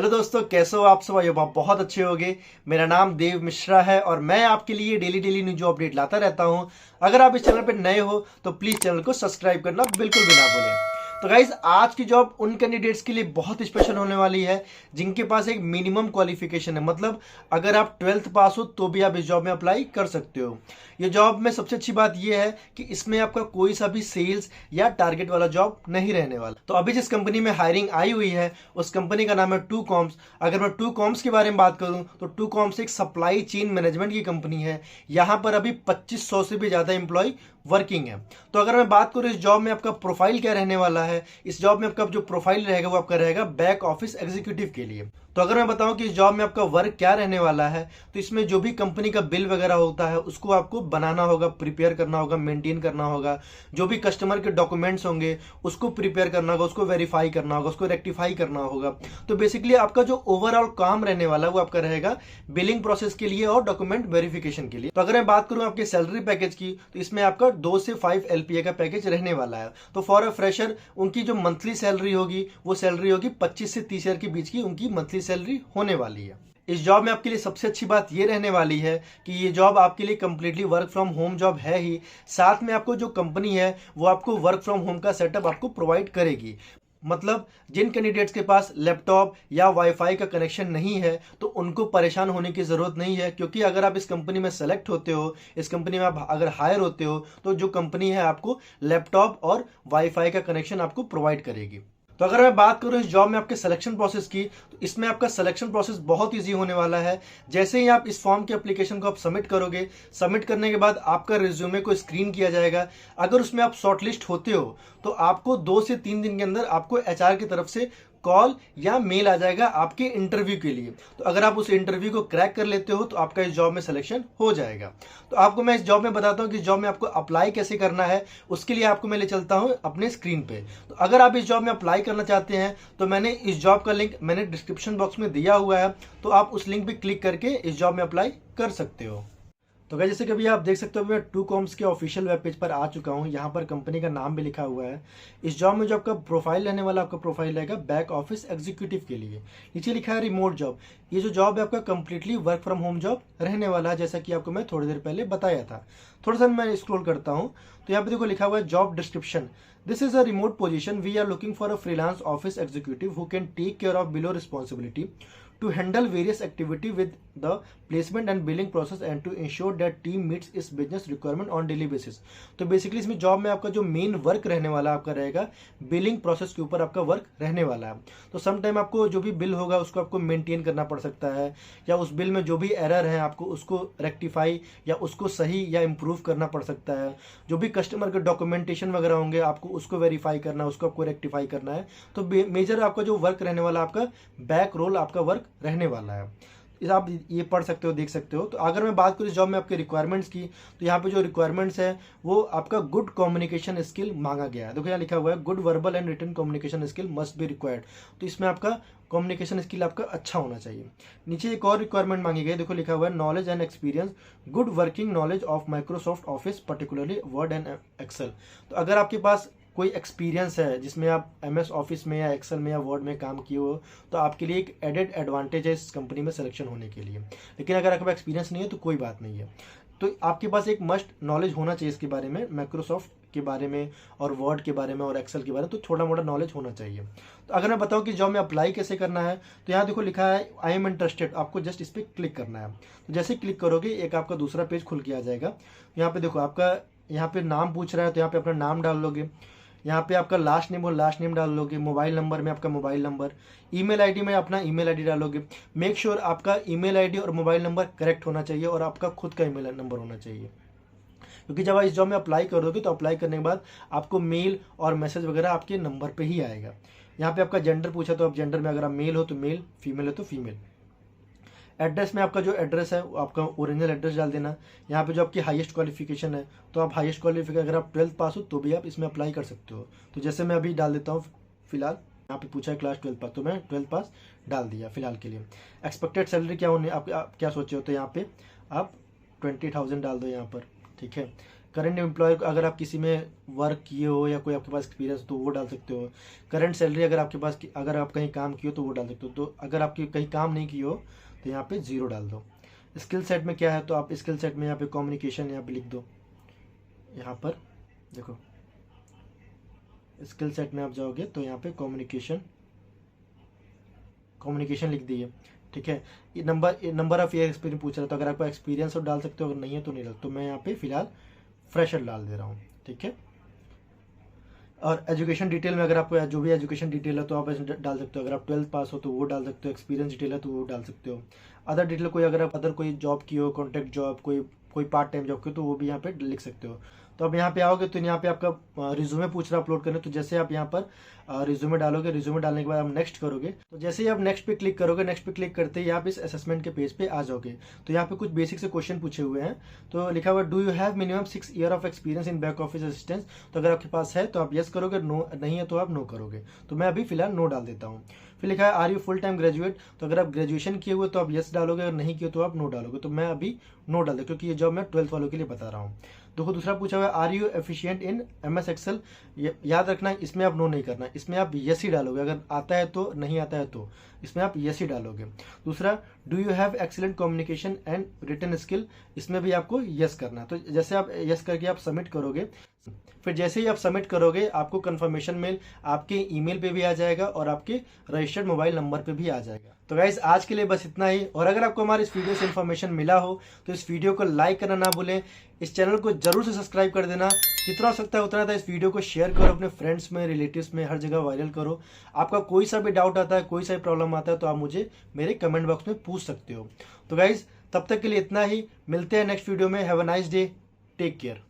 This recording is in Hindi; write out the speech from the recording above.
हेलो दोस्तों, कैसे हो आप सब? आप बहुत अच्छे होंगे। मेरा नाम देव मिश्रा है और मैं आपके लिए डेली डेली न्यूज अपडेट लाता रहता हूं। अगर आप इस चैनल पर नए हो तो प्लीज चैनल को सब्सक्राइब करना बिल्कुल भी ना भूलें। तो गाइज, आज की जॉब उन कैंडिडेट्स के लिए बहुत स्पेशल होने वाली है जिनके पास एक मिनिमम क्वालिफिकेशन है। मतलब अगर आप 12th पास हो तो भी आप इस जॉब में अप्लाई कर सकते हो। ये जॉब में सबसे अच्छी बात यह है कि इसमें आपका कोई सा भी सेल्स या टारगेट वाला जॉब नहीं रहने वाला। तो अभी जिस कंपनी में हायरिंग आई हुई है उस कंपनी का नाम है टू कॉम्स। अगर मैं टू कॉम्स के बारे में बात करूं तो टू कॉम्स एक सप्लाई चेन मैनेजमेंट की कंपनी है। यहां पर अभी 2500 से भी ज्यादा एम्प्लॉय वर्किंग है। तो अगर मैं बात करूं इस जॉब में आपका प्रोफाइल क्या रहने वाला है, इस जॉब में आपका जो प्रोफाइल रहेगा वो आपका रहेगा बैक ऑफिस एग्जीक्यूटिव के लिए। तो अगर मैं बताऊं कि इस जॉब में आपका वर्क क्या रहने वाला है, तो इसमें जो भी कंपनी का बिल वगैरह होता है उसको आपको बनाना होगा, प्रिपेयर करना होगा, मेंटेन करना होगा। जो भी कस्टमर के डॉक्यूमेंट्स होंगे उसको प्रिपेयर करना होगा, उसको वेरीफाई करना होगा, उसको रेक्टिफाई करना होगा। तो बेसिकली आपका जो ओवरऑल काम रहने वाला है वो आपका रहेगा बिलिंग प्रोसेस के लिए और डॉक्यूमेंट वेरिफिकेशन के लिए। तो अगर मैं बात करूं आपके सैलरी पैकेज की, तो इसमें आपका 2 से 5 LPA का पैकेज रहने वाला है। तो फॉर अ फ्रेशर उनकी जो मंथली सैलरी होगी वो सैलरी होगी 25 से 30 हजार के बीच की उनकी मंथली सैलरी होने वाली है। इस जॉब में आपके लिए सबसे अच्छी बात यह रहने वाली है कि ये जॉब आपके लिए completely work from home job है ही। साथ में आपको जो कंपनी है वो आपको वर्क फ्रॉम होम का सेटअप आपको प्रोवाइड करेगी। मतलब जिन कैंडिडेट्स के पास लैपटॉप या वाईफाई का कनेक्शन नहीं है तो उनको परेशान होने की जरूरत नहीं है, क्योंकि अगर आप इस कंपनी में सेलेक्ट होते हो, इस कंपनी में आप अगर हायर होते हो, तो जो कंपनी है आपको लैपटॉप और वाईफाई का कनेक्शन आपको प्रोवाइड करेगी। तो अगर मैं बात करूं इस जॉब में आपके सिलेक्शन प्रोसेस की, तो इसमें आपका सिलेक्शन प्रोसेस बहुत इजी होने वाला है। जैसे ही आप इस फॉर्म के एप्लीकेशन को आप सबमिट करोगे, सबमिट करने के बाद आपका रिज्यूमे को स्क्रीन किया जाएगा। अगर उसमें आप शॉर्टलिस्ट होते हो तो आपको 2 से 3 दिन के अंदर आपको HR की तरफ से कॉल या मेल आ जाएगा आपके इंटरव्यू के लिए। तो अगर आप उस इंटरव्यू को क्रैक कर लेते हो तो आपका इस जॉब में सिलेक्शन हो जाएगा। तो आपको मैं इस जॉब में बताता हूं कि इस जॉब में आपको अप्लाई कैसे करना है। उसके लिए आपको मैं ले चलता हूं अपने स्क्रीन पे। तो अगर आप इस जॉब में अप्लाई करना चाहते हैं तो मैंने इस जॉब का लिंक मैंने डिस्क्रिप्शन बॉक्स में दिया हुआ है, तो आप उस लिंक पे क्लिक करके इस जॉब में अप्लाई कर सकते हो। तो गाइस, जैसे कि अभी आप देख सकते हो मैं टू कॉम्स के ऑफिशियल वेब पेज पर आ चुका हूं। यहाँ पर कंपनी का नाम भी लिखा हुआ है। इस जॉब में जो आपका प्रोफाइल रहने वाला, आपका प्रोफाइल रहेगा बैक ऑफिस एग्जीक्यूटिव के लिए। नीचे लिखा है रिमोट जॉब। ये जो जॉब है आपका completely work from home job रहने वाला है, जैसा कि आपको मैं थोड़ी देर पहले बताया था। थोड़ा सा मैं स्क्रॉल करता हूँ तो यहाँ पे देखो लिखा हुआ है job description. This is a remote position. We are looking for a freelance office executive who can take care of below responsibility to handle various activity with the placement and billing process and to ensure that team meets its business requirement on daily basis। तो बेसिकली इसमें जॉब में आपका जो मेन वर्क रहने वाला आपका रहेगा बिलिंग प्रोसेस के ऊपर आपका वर्क रहने वाला है। तो सम टाइम आपको जो भी बिल होगा उसको आपको मेंटेन करना पड़ सकता है, या उस बिल में जो भी एरर है आपको उसको रेक्टिफाई या उसको सही या इम्प्रूव करना पड़ सकता है। जो भी कस्टमर के डॉक्यूमेंटेशन वगैरह होंगे आपको उसको वेरीफाई करना है, उसको आपको रेक्टिफाई करना है। तो मेजर आपका जो वर्क रहने वाला आपका बैक रोल आपका वर्क रहने वाला है। इस आप ये पढ़ सकते हो, देख सकते हो। तो अगर मैं बात करूँ इस जॉब में आपके रिक्वायरमेंट्स की, तो यहाँ पे जो रिक्वायरमेंट्स है वो आपका गुड कम्युनिकेशन स्किल मांगा गया है। देखो यहाँ लिखा हुआ है good verbal and written communication skill must be required. तो इसमें आपका कम्युनिकेशन स्किल आपका अच्छा होना चाहिए। नीचे एक और रिक्वायरमेंट मांगी गई है, देखो लिखा हुआ है knowledge and experience good working knowledge of Microsoft Office particularly Word and Excel. तो अगर आपके पास कोई एक्सपीरियंस है जिसमें आप MS ऑफिस में या एक्सेल में या वर्ड में काम किए हो तो आपके लिए एक एडेड एडवांटेज है इस कंपनी में सिलेक्शन होने के लिए। लेकिन अगर आपका एक्सपीरियंस नहीं है तो कोई बात नहीं है। तो आपके पास एक मस्ट नॉलेज होना चाहिए इसके बारे में, माइक्रोसॉफ्ट के बारे में और वर्ड के बारे में और एक्सेल के बारे में, तो थोड़ा मोटा नॉलेज होना चाहिए। तो अगर मैं बताऊं कि जॉब में अप्लाई कैसे करना है, तो यहाँ देखो लिखा है आई एम इंटरेस्टेड। आपको जस्ट इस पर क्लिक करना है। तो जैसे क्लिक करोगे एक आपका दूसरा पेज खुल के आ जाएगा। यहाँ पे देखो आपका यहाँ पे नाम पूछ रहा है, तो यहाँ पे अपना नाम डाल लोगे। यहाँ पे आपका लास्ट नेम और लास्ट नेम डाल लोगे। मोबाइल नंबर में आपका मोबाइल नंबर, ईमेल आईडी में अपना ईमेल आईडी डालोगे। मेक श्योर आपका ईमेल आईडी और मोबाइल नंबर करेक्ट होना चाहिए और आपका खुद का ईमेल नंबर होना चाहिए, क्योंकि जब आप इस जॉब में अप्लाई करोगे तो अप्लाई करने के बाद आपको मेल और मैसेज वगैरह आपके नंबर पे ही आएगा। यहाँ पे आपका जेंडर पूछा तो आप जेंडर में अगर आप मेल हो तो मेल, फीमेल हो तो फीमेल। एड्रेस में आपका जो एड्रेस है वो आपका ओरिजिनल एड्रेस डाल देना। यहाँ पे जो आपकी हाईएस्ट क्वालिफिकेशन है तो आप हाईएस्ट क्वालिफिकेशन अगर आप 12th पास हो तो भी आप इसमें अप्लाई कर सकते हो। तो जैसे मैं अभी डाल देता हूँ फिलहाल, यहाँ पे पूछा है क्लास 12 पास, तो मैं 12 पास डाल दिया फिलहाल के लिए। एक्सपेक्टेड सैलरी क्या होने आप क्या सोचे हो, तो यहाँ पे आप 20,000 डाल दो यहाँ पर, ठीक है। करंट एम्प्लॉयर अगर आप किसी में वर्क किए हो या कोई आपके पास एक्सपीरियंस तो वो डाल सकते हो। करंट सैलरी अगर आपके पास, अगर आप कहीं काम किए हो तो वो डाल सकते हो। तो अगर आपकी कहीं काम नहीं किए हो तो यहाँ पे 0 डाल दो। स्किल सेट में क्या है, तो आप स्किल सेट में यहाँ पे कम्युनिकेशन यहाँ पे लिख दो। यहाँ पर देखो स्किल सेट में आप जाओगे तो यहाँ पे कम्युनिकेशन लिख दिए, ठीक है। ये नंबर ऑफ ईयर एक्सपीरियंस पूछ रहा है, तो अगर आपको एक्सपीरियंस हो डाल सकते हो, अगर नहीं है तो नहीं डाल। तो मैं यहाँ पे फिलहाल फ्रेशर डाल दे रहा हूँ, ठीक है। और एजुकेशन डिटेल में अगर आपको जो भी एजुकेशन डिटेल है तो आप डाल सकते हो। अगर आप 12th पास हो तो वो डाल सकते हो, एक्सपीरियंस डिटेल है तो वो डाल सकते हो। अदर डिटेल कोई, अगर आप अदर कोई जॉब की हो, कॉन्ट्रैक्ट जॉब, कोई पार्ट टाइम जॉब की, तो वो भी यहाँ पे लिख सकते हो। तो अब यहाँ पे आओगे तो यहाँ पे आपका रिज्यूमे पूछ रहा है अपलोड करने। तो जैसे आप यहाँ पर रिज्यूमे डालोगे, रिज्यूमे डालने के बाद आप नेक्स्ट करोगे, तो जैसे ही आप नेक्स्ट पे क्लिक करोगे, नेक्स्ट पे क्लिक करते ही आप इस असेसमेंट के पेज पे आ जाओगे। तो यहाँ पे कुछ बेसिक से क्वेश्चन पूछे हुए हैं। तो लिखा हुआ do you have minimum 6 year of experience in back office assistance. तो अगर आपके पास है तो आप यस करोगे, नो नहीं है तो आप नो करोगे। तो मैं अभी फिलहाल नो डाल देता हूँ। फिर लिखा है are you full time graduate. तो अगर आप ग्रेजुएशन किए हुए तो आप यस डालोगे, अगर नहीं किए तो आप नो डालोगे। तो मैं अभी नो डाल दूँ क्योंकि ये जॉब मैं 12th वालों के लिए बता रहा हूँ। देखो दूसरा पूछा हुआ है are you efficient in MS Excel. याद रखना है इसमें आप नो नहीं करना, इसमें आप यस ही डालोगे। अगर आता है तो, नहीं आता है तो इसमें आप यस ही डालोगे। दूसरा do you have excellent communication and written skill. इसमें भी आपको यस करना है। तो जैसे आप यस करके आप सबमिट करोगे, फिर जैसे ही आप सबमिट करोगे आपको कंफर्मेशन मेल आपके ईमेल पे भी आ जाएगा और आपके रजिस्टर्ड मोबाइल नंबर पे भी आ जाएगा। तो गाइस आज के लिए बस इतना ही। और अगर आपको हमारे इस वीडियो से इन्फॉर्मेशन मिला हो तो इस वीडियो को लाइक करना ना भूलें। इस चैनल को जरूर से सब्सक्राइब कर देना। जितना हो सकता है उतना था इस वीडियो को शेयर करो, अपने फ्रेंड्स में, रिलेटिव्स में, हर जगह वायरल करो। आपका कोई सा भी डाउट आता है, कोई सा भी प्रॉब्लम आता है तो आप मुझे मेरे कमेंट बॉक्स में पूछ सकते हो। तो गाइज तब तक के लिए इतना ही। मिलते हैं नेक्स्ट वीडियो में। Have a nice day, take care.